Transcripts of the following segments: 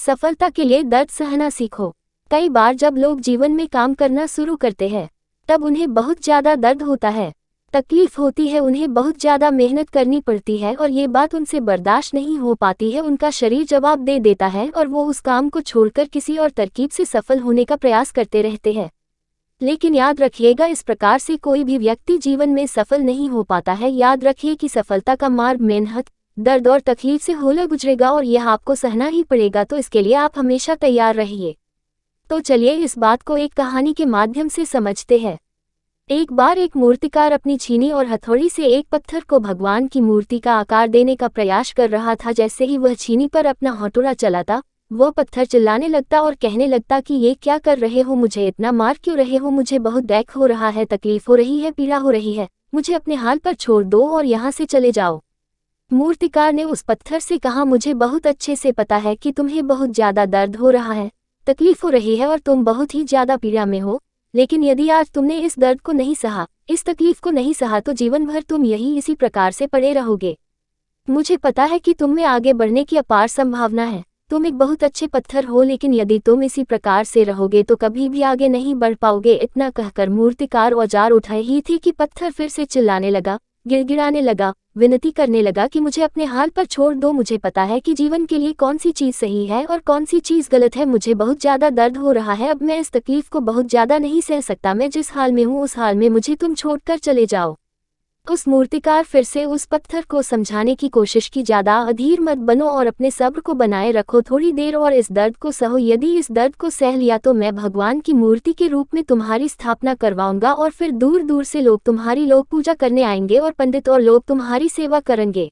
सफलता के लिए दर्द सहना सीखो। कई बार जब लोग जीवन में काम करना शुरू करते हैं तब उन्हें बहुत ज़्यादा दर्द होता है, तकलीफ होती है, उन्हें बहुत ज़्यादा मेहनत करनी पड़ती है और ये बात उनसे बर्दाश्त नहीं हो पाती है। उनका शरीर जवाब दे देता है और वो उस काम को छोड़कर किसी और तरकीब से सफल होने का प्रयास करते रहते हैं। लेकिन याद रखिएगा, इस प्रकार से कोई भी व्यक्ति जीवन में सफल नहीं हो पाता है। याद रखिए कि सफलता का मार्ग मेहनत, दर्द और तकलीफ से होकर गुजरेगा और यह आपको सहना ही पड़ेगा, तो इसके लिए आप हमेशा तैयार रहिए। तो चलिए इस बात को एक कहानी के माध्यम से समझते हैं। एक बार एक मूर्तिकार अपनी छीनी और हथौड़ी से एक पत्थर को भगवान की मूर्ति का आकार देने का प्रयास कर रहा था। जैसे ही वह छीनी पर अपना हथौड़ा चलाता, वो पत्थर चिल्लाने लगता और कहने लगता कि ये क्या कर रहे हो, मुझे इतना मार क्यों रहे हो, मुझे बहुत दर्द हो रहा है, तकलीफ हो रही है, पीड़ा हो रही है, मुझे अपने हाल पर छोड़ दो और यहाँ से चले जाओ। मूर्तिकार ने उस पत्थर से कहा, मुझे बहुत अच्छे से पता है कि तुम्हें बहुत ज़्यादा दर्द हो रहा है, तकलीफ हो रही है और तुम बहुत ही ज़्यादा पीड़ा में हो, लेकिन यदि आज तुमने इस दर्द को नहीं सहा, इस तकलीफ को नहीं सहा, तो जीवन भर तुम यही इसी प्रकार से पड़े रहोगे। मुझे पता है कि तुम में आगे बढ़ने की अपार संभावना है, तुम एक बहुत अच्छे पत्थर हो, लेकिन यदि तुम इसी प्रकार से रहोगे तो कभी भी आगे नहीं बढ़ पाओगे। इतना कहकर मूर्तिकार औजार उठाए ही थी कि पत्थर फिर से चिल्लाने लगा, गिड़गिड़ाने लगा, विनती करने लगा कि मुझे अपने हाल पर छोड़ दो, मुझे पता है कि जीवन के लिए कौन सी चीज़ सही है और कौन सी चीज़ गलत है, मुझे बहुत ज़्यादा दर्द हो रहा है, अब मैं इस तकलीफ को बहुत ज़्यादा नहीं सह सकता, मैं जिस हाल में हूँ उस हाल में मुझे तुम छोड़कर चले जाओ। उस मूर्तिकार फिर से उस पत्थर को समझाने की कोशिश की, ज़्यादा अधीर मत बनो और अपने सब्र को बनाए रखो थोड़ी देर और इस दर्द को सहो। यदि इस दर्द को सह लिया तो मैं भगवान की मूर्ति के रूप में तुम्हारी स्थापना करवाऊंगा और फिर दूर दूर से लोग तुम्हारी पूजा करने आएंगे और पंडित और लोग तुम्हारी सेवा करेंगे।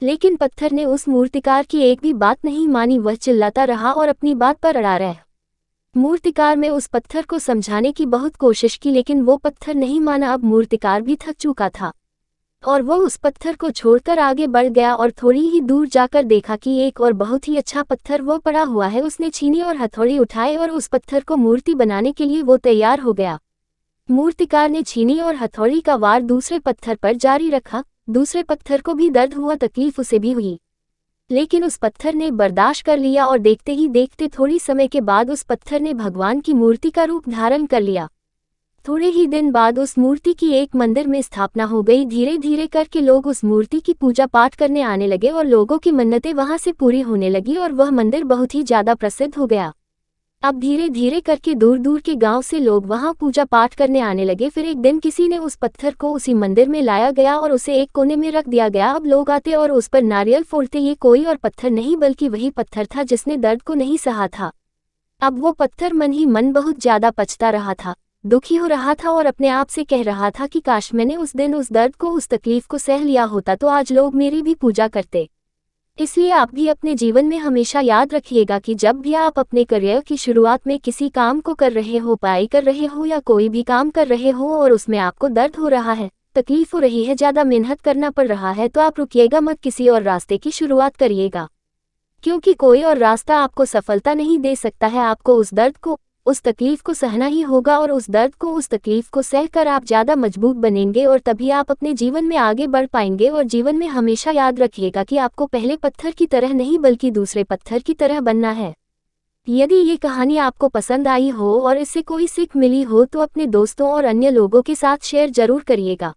लेकिन पत्थर ने उस मूर्तिकार की एक भी बात नहीं मानी, वह चिल्लाता रहा और अपनी बात पर अड़ा रहा। मूर्तिकार में उस पत्थर को समझाने की बहुत कोशिश की, लेकिन वो पत्थर नहीं माना। अब मूर्तिकार भी थक चुका था और वो उस पत्थर को छोड़कर आगे बढ़ गया और थोड़ी ही दूर जाकर देखा कि एक और बहुत ही अच्छा पत्थर वो पड़ा हुआ है। उसने छीनी और हथौड़ी उठाए और उस पत्थर को मूर्ति बनाने के लिए वो तैयार हो गया। मूर्तिकार ने छीनी और हथौड़ी का वार दूसरे पत्थर पर जारी रखा। दूसरे पत्थर को भी दर्द हुआ, तकलीफ उसे भी हुई, लेकिन उस पत्थर ने बर्दाश्त कर लिया और देखते ही देखते थोड़ी समय के बाद उस पत्थर ने भगवान की मूर्ति का रूप धारण कर लिया। थोड़े ही दिन बाद उस मूर्ति की एक मंदिर में स्थापना हो गई। धीरे धीरे करके लोग उस मूर्ति की पूजा पाठ करने आने लगे और लोगों की मन्नतें वहां से पूरी होने लगी और वह मंदिर बहुत ही ज़्यादा प्रसिद्ध हो गया। अब धीरे धीरे करके दूर दूर के गांव से लोग वहां पूजा पाठ करने आने लगे। फिर एक दिन किसी ने उस पत्थर को उसी मंदिर में लाया गया और उसे एक कोने में रख दिया गया। अब लोग आते और उस पर नारियल फोड़ते। ये कोई और पत्थर नहीं बल्कि वही पत्थर था जिसने दर्द को नहीं सहा था। अब वो पत्थर मन ही मन बहुत ज़्यादा पछता रहा था, दुखी हो रहा था और अपने आप से कह रहा था कि काश मैंने उस दिन उस दर्द को, उस तकलीफ को सह लिया होता तो आज लोग मेरी भी पूजा करते। इसलिए आप भी अपने जीवन में हमेशा याद रखिएगा कि जब भी आप अपने करियर की शुरुआत में किसी काम को कर रहे हो, पढ़ाई कर रहे हो या कोई भी काम कर रहे हो और उसमें आपको दर्द हो रहा है, तकलीफ हो रही है, ज़्यादा मेहनत करना पड़ रहा है, तो आप रुकिएगा मत, किसी और रास्ते की शुरुआत करिएगा, क्योंकि कोई और रास्ता आपको सफलता नहीं दे सकता है। आपको उस दर्द को, उस तकलीफ को सहना ही होगा और उस दर्द को, उस तकलीफ को सहकर आप ज़्यादा मजबूत बनेंगे और तभी आप अपने जीवन में आगे बढ़ पाएंगे। और जीवन में हमेशा याद रखिएगा कि आपको पहले पत्थर की तरह नहीं बल्कि दूसरे पत्थर की तरह बनना है। यदि ये कहानी आपको पसंद आई हो और इससे कोई सीख मिली हो तो अपने दोस्तों और अन्य लोगों के साथ शेयर जरूर करिएगा।